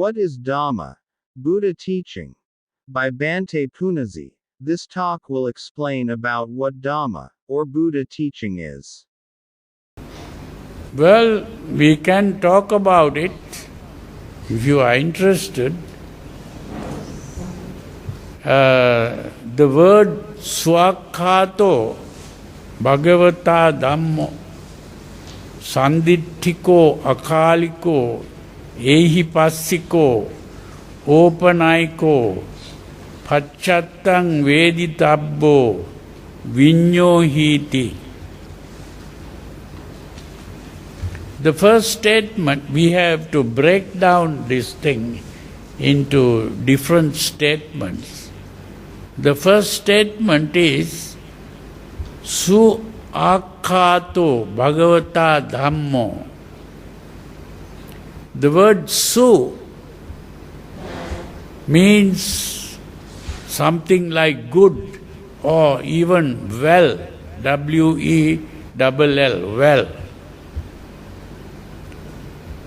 What is Dhamma? Buddha teaching. By Bhante Punnazi. This talk will explain about what Dhamma, or Buddha teaching is. Well, we can talk about it if you are interested. The word swakhato bhagavata dhammo sanditthiko akaliko ehipassiko opanaiko pachattang veditabbo vinyohiti. The first statement, we have to break down this thing into different statements. The first statement is Su akhato bhagavata dhammo. The word su means something like good or even well, W-E-L-L, well.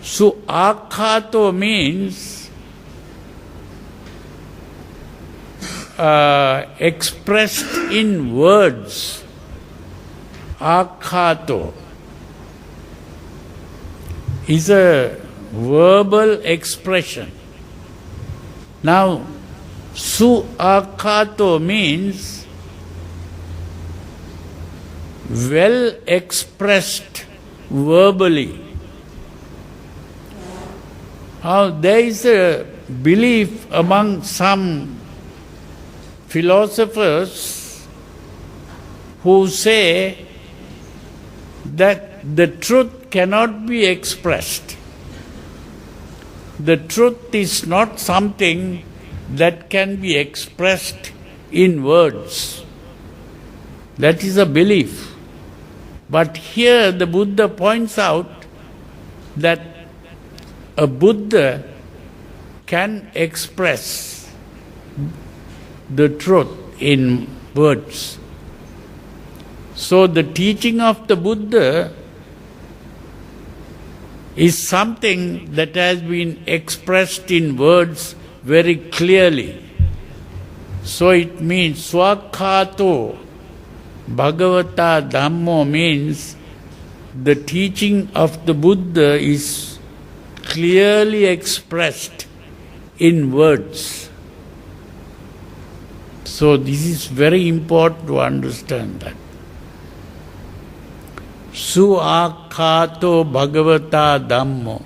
So, akhato means expressed in words. Akhato is a verbal expression. Now, su akhato means well expressed verbally. Now, there is a belief among some philosophers who say that the truth cannot be expressed. The truth is not something that can be expressed in words. That is a belief. But here the Buddha points out that a Buddha can express the truth in words. So the teaching of the Buddha is something that has been expressed in words very clearly. So it means swakhato bhagavata dhammo means the teaching of the Buddha is clearly expressed in words. So this is very important to understand that. Su akhato bhagavata dhammo.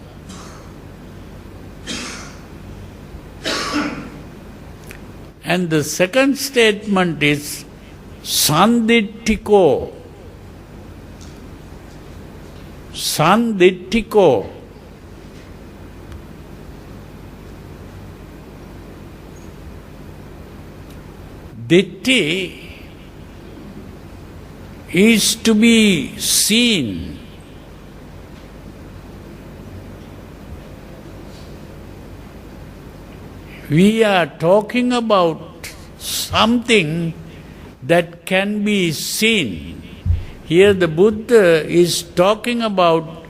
And the second statement is sanditthiko. Sanditthiko. Ditti is to be seen. We are talking about something that can be seen. Here the Buddha is talking about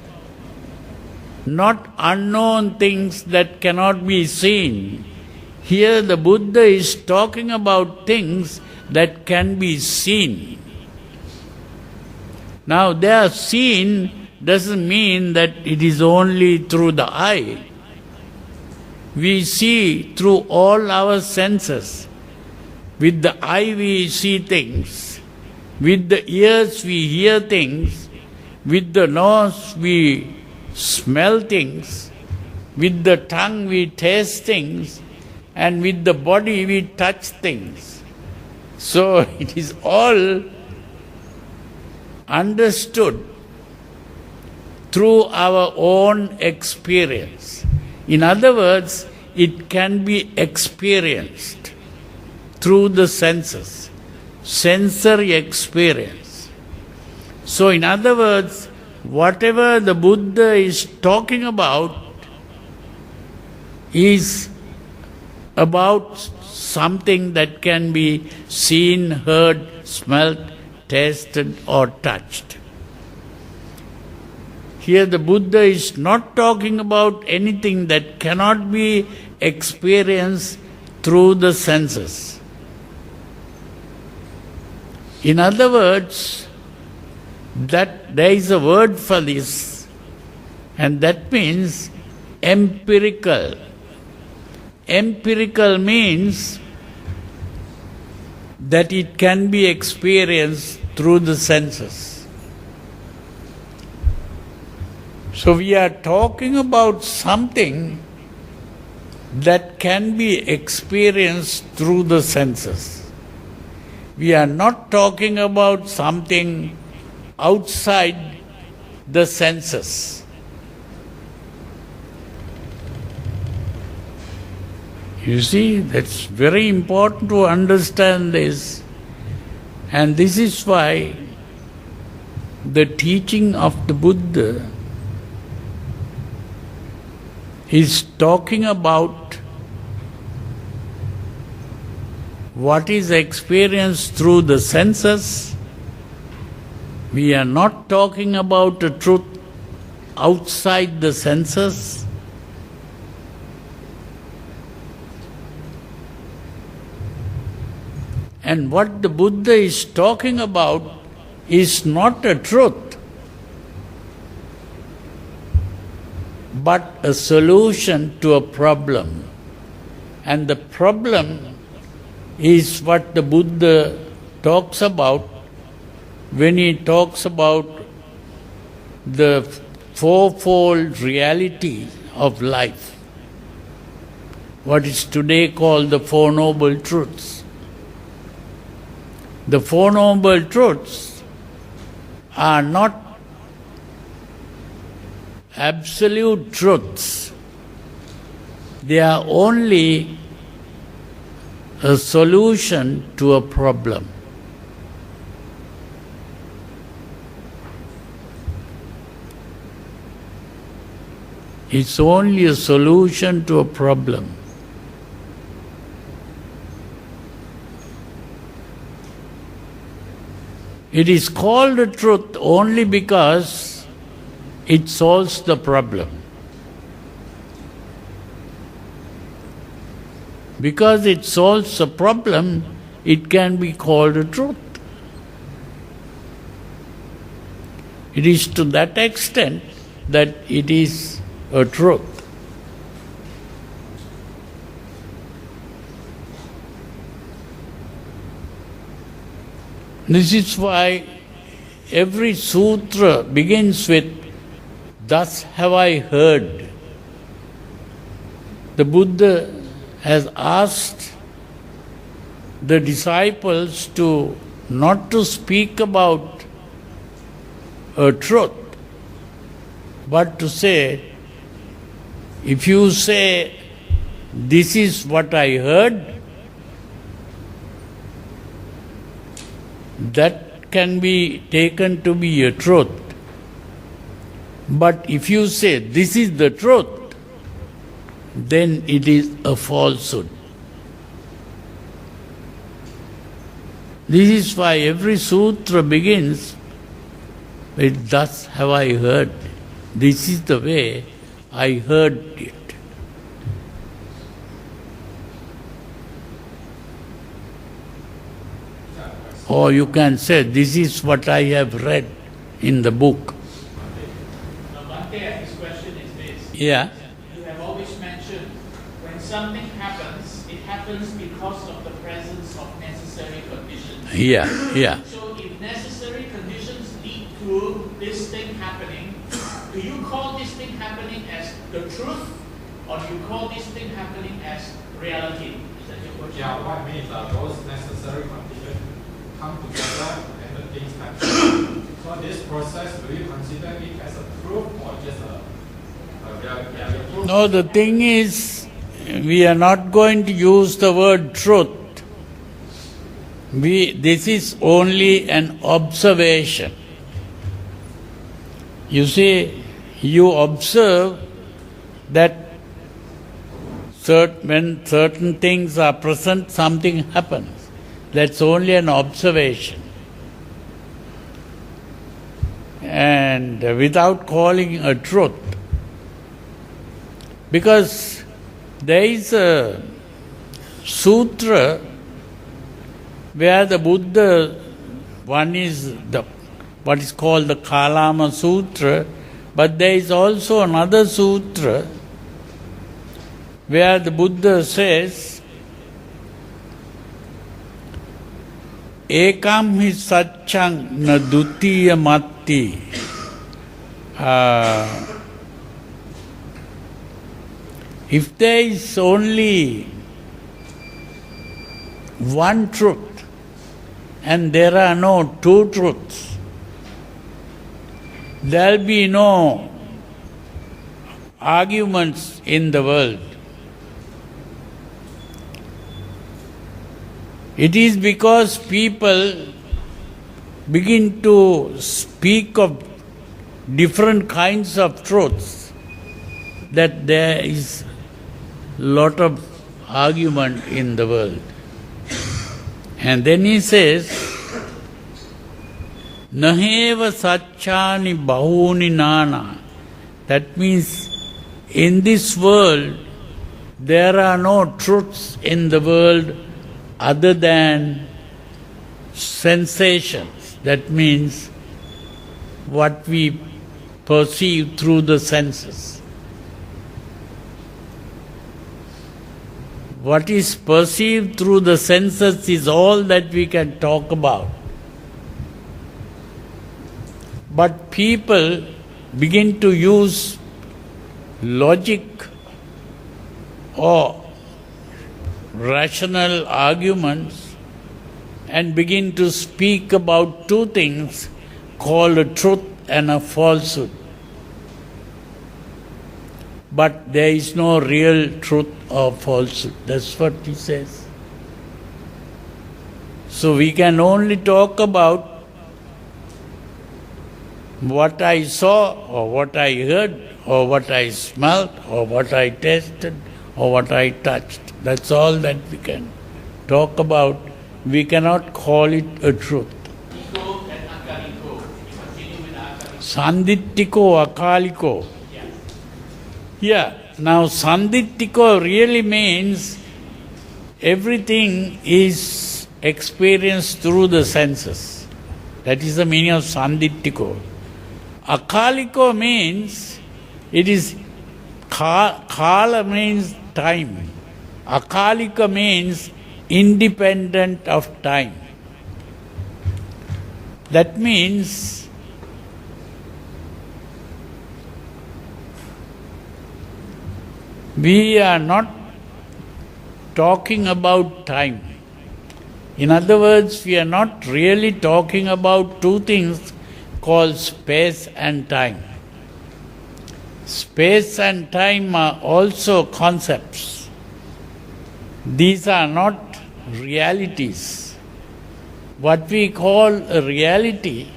not unknown things that cannot be seen. Here the Buddha is talking about things that can be seen. Now, they are seen doesn't mean that it is only through the eye. We see through all our senses. With the eye we see things. With the ears we hear things. With the nose we smell things. With the tongue we taste things. And with the body we touch things. So it is all understood through our own experience. In other words, it can be experienced through the senses, sensory experience. So in other words, whatever the Buddha is talking about is about something that can be seen, heard, smelt, tasted or touched. Here the Buddha is not talking about anything that cannot be experienced through the senses. In other words, that there is a word for this, and that means empirical. Empirical means that it can be experienced through the senses. So we are talking about something that can be experienced through the senses. We are not talking about something outside the senses. You see, that's very important to understand this. And this is why the teaching of the Buddha is talking about what is experienced through the senses. We are not talking about a truth outside the senses. And what the Buddha is talking about is not a truth, but a solution to a problem. And the problem is what the Buddha talks about when he talks about the fourfold reality of life, what is today called the Four Noble Truths. The Four Noble Truths are not absolute truths. They are only a solution to a problem. It's only a solution to a problem. It is called a truth only because it solves the problem. Because it solves a problem, it can be called a truth. It is to that extent that it is a truth. This is why every sutra begins with, "Thus have I heard." The Buddha has asked the disciples not to speak about a truth, but to say, if you say, "This is what I heard," that can be taken to be a truth. But if you say, "This is the truth," then it is a falsehood. This is why every sutra begins with, "Thus have I heard." This is the way I heard it. Or you can say, "This is what I have read in the book." Now, Bhante, his question is this. Yeah. You have always mentioned when something happens, it happens because of the presence of necessary conditions. Yeah. So if necessary conditions lead to this thing happening, do you call this thing happening as the truth, or do you call this thing happening as reality? Is that your question? Yeah, what I mean is those necessary conditions come together and the things happen. So this process, do you consider it as a proof or just a real proof? No, the thing is, we are not going to use the word truth. This is only an observation. You see, you observe that when certain things are present, something happens. That's only an observation. and without calling a truth. Because there is a sutra where the Buddha, one is what is called the Kalama Sutra, but there is also another sutra where the Buddha says, Ekam hi satchang na dutiya matti. If there is only one truth and there are no two truths, there will be no arguments in the world. It is because people begin to speak of different kinds of truths that there is a lot of argument in the world. And then he says, Naheva satchani bahuni nana. That means in this world there are no truths in the world other than sensations. That means what we perceive through the senses. What is perceived through the senses is all that we can talk about. But people begin to use logic or rational arguments and begin to speak about two things called a truth and a falsehood. But there is no real truth or falsehood. That's what he says. So we can only talk about what I saw or what I heard or what I smelt or what I tasted or what I touched. That's all that we can talk about. We cannot call it a truth. Ego and akaliko. Continue with akaliko. Sandittiko, akaliko. Yeah. Now Sandittiko really means everything is experienced through the senses. That is the meaning of Sandittiko. Akaliko means it is kala means time. Akalika means independent of time. That means we are not talking about time. In other words, we are not really talking about two things called space and time. Space and time are also concepts. These are not realities. What we call a reality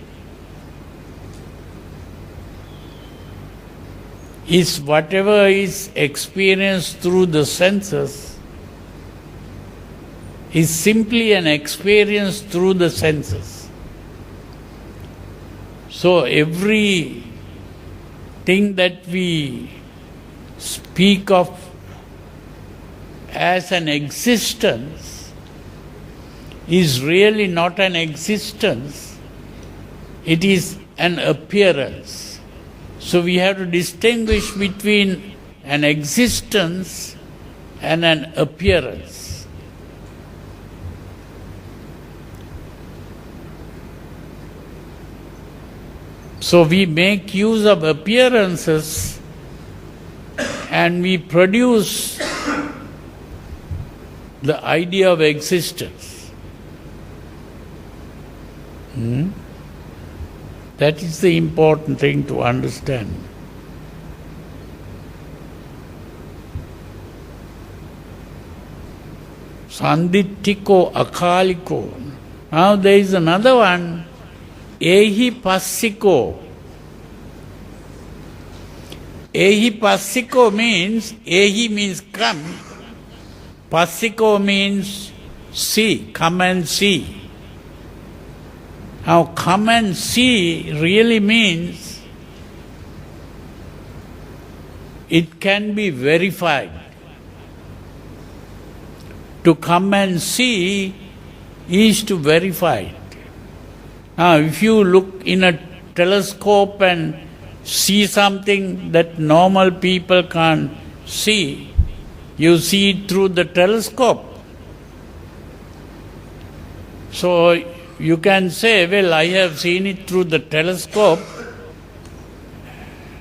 is whatever is experienced through the senses is simply an experience through the senses. So every thing that we speak of as an existence is really not an existence, it is an appearance. So we have to distinguish between an existence and an appearance. So we make use of appearances and we produce the idea of existence. That is the important thing to understand. Sandittiko, akaliko. Now there is another one, ehi passiko. Ehi passiko means, ehi means come, passiko means see, come and see. Now, come and see really means it can be verified. To come and see is to verify it. Now, if you look in a telescope and see something that normal people can't see, you see it through the telescope. So you can say, well, I have seen it through the telescope,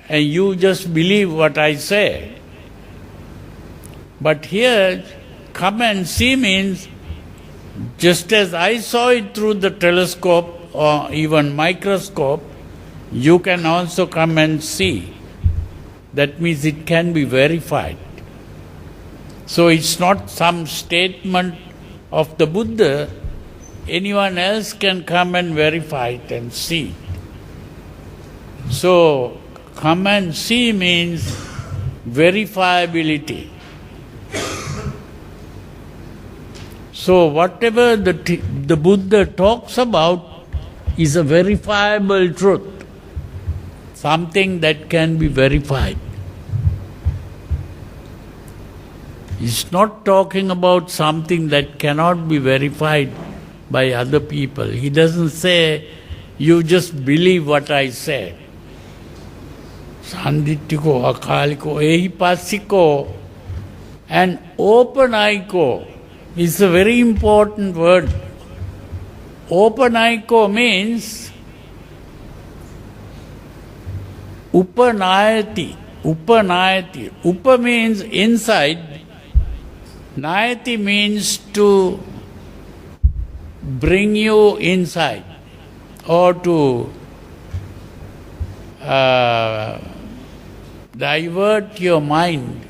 and you just believe what I say. But here, come and see means, just as I saw it through the telescope or even microscope, you can also come and see. That means it can be verified. So it's not some statement of the Buddha. Anyone else can come and verify it and see. So, come and see means verifiability. So, whatever the Buddha talks about is a verifiable truth, something that can be verified. He's not talking about something that cannot be verified by other people. He doesn't say, you just believe what I say. Sanditiko, akaliko, ehipassiko, and open-aiko is a very important word. Open-aiko means upanayati. Upanayati. Upa means inside. Nayati means to bring you inside or to divert your mind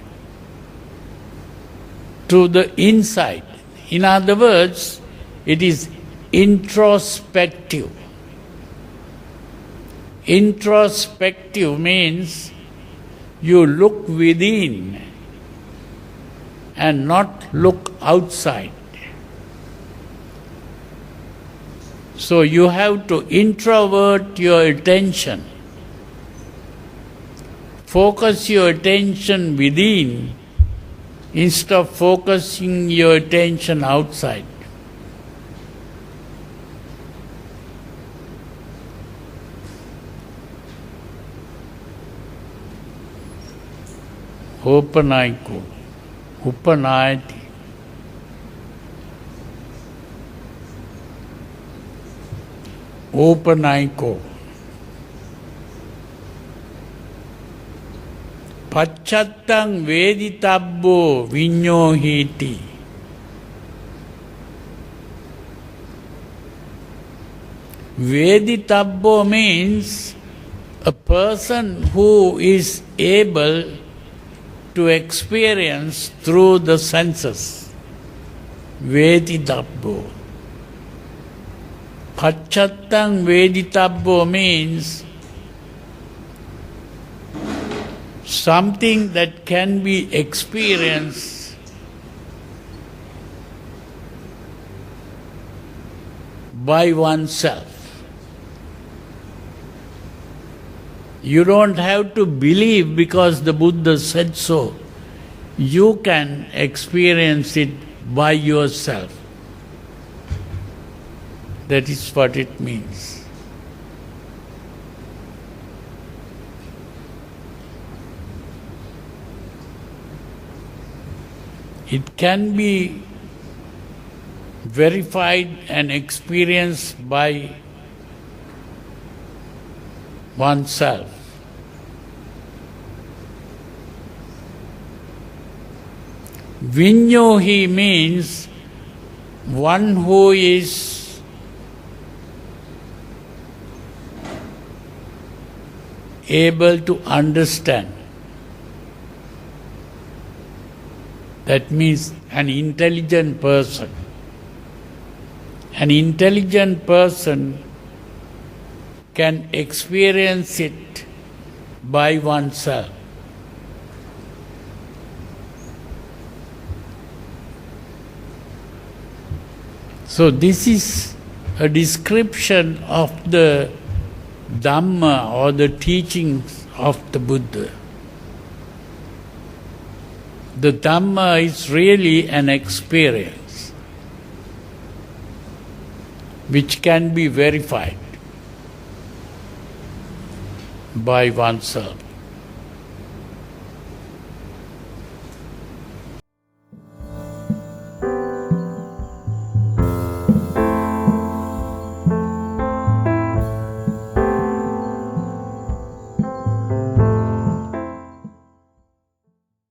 to the inside. In other words, it is introspective. Introspective means you look within and not look outside. So you have to introvert your attention. Focus your attention within instead of focusing your attention outside. Open-aiko, upanayati. Open-aiko. Pacchattam veditabbo vinyohiti. Veditabbo means a person who is able to experience through the senses. Veditabbo. Pacchattam veditabbo means something that can be experienced by oneself. You don't have to believe because the Buddha said so. You can experience it by yourself. That is what it means. It can be verified and experienced by oneself. Vinyohi means one who is able to understand. That means an intelligent person. An intelligent person can experience it by oneself. So this is a description of the Dhamma or the teachings of the Buddha. The Dhamma is really an experience which can be verified by oneself.